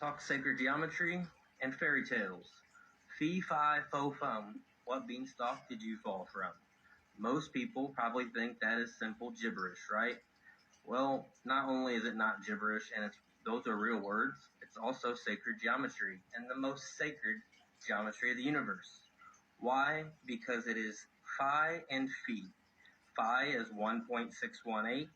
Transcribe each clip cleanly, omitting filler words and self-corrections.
talk sacred geometry and fairy tales. Fee, fi, fo, fum. What beanstalk did you fall from? Most people probably think that is simple gibberish, right? Well, not only is it not gibberish and those are real words, it's also sacred geometry and the most sacred geometry of the universe. Why? Because it is phi and phi. Phi is 1.618.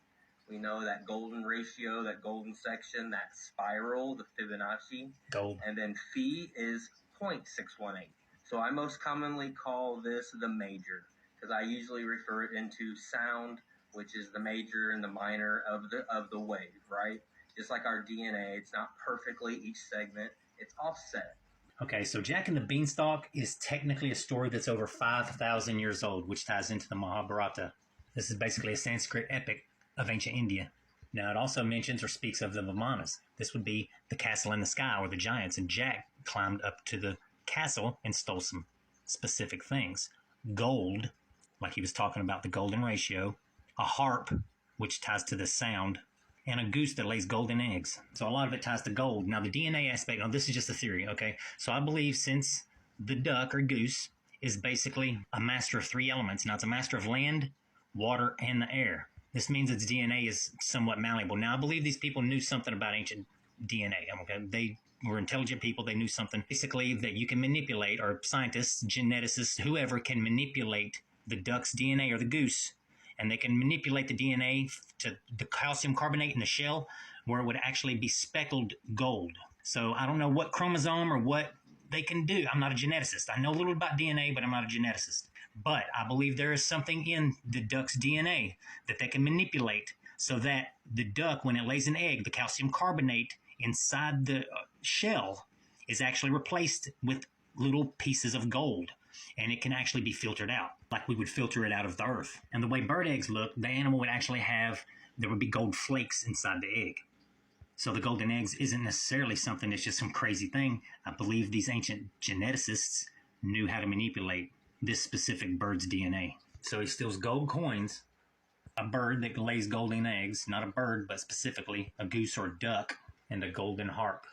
We know that golden ratio, that golden section, that spiral, the Fibonacci. Gold. And then phi is 0.618. So I most commonly call this the major because I usually refer it into sound, which is the major and the minor of the wave, right? Just like our DNA, it's not perfectly each segment, it's offset. Okay, so Jack and the Beanstalk is technically a story that's over 5,000 years old, which ties into the Mahabharata. This is basically a Sanskrit epic of ancient India. Now, it also mentions or speaks of the Vimanas. This would be the castle in the sky or the giants, and Jack climbed up to the castle and stole some specific things. Gold, like he was talking about the golden ratio, a harp, which ties to the sound, and a goose that lays golden eggs. So a lot of it ties to gold. Now, the DNA aspect, now this is just a theory, okay? So I believe since the duck or goose is basically a master of three elements. Now, it's a master of land, water, and the air. This means its DNA is somewhat malleable. Now, I believe these people knew something about ancient DNA, okay? They were intelligent people. They knew something basically that you can manipulate, or scientists, geneticists, whoever can manipulate the duck's DNA or the goose, and they can manipulate the DNA to the calcium carbonate in the shell where it would actually be speckled gold. So I don't know what chromosome or what they can do. I'm not a geneticist. I know a little about DNA, but I'm not a geneticist. But I believe there is something in the duck's DNA that they can manipulate so that the duck, when it lays an egg, the calcium carbonate inside the shell is actually replaced with little pieces of gold. And it can actually be filtered out, like we would filter it out of the earth. And the way bird eggs look, the animal would actually there would be gold flakes inside the egg. So the golden eggs isn't necessarily something that's just some crazy thing. I believe these ancient geneticists knew how to manipulate this specific bird's DNA. So he steals gold coins, a bird that lays golden eggs, not a bird, but specifically a goose or a duck, and a golden harp.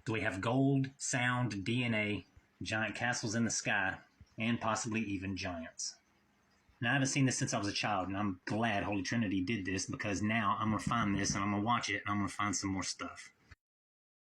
So we have gold, sound, DNA, giant castles in the sky, and possibly even giants. Now, I haven't seen this since I was a child, and I'm glad Holy Trinity did this because now I'm going to find this and I'm going to watch it and I'm going to find some more stuff.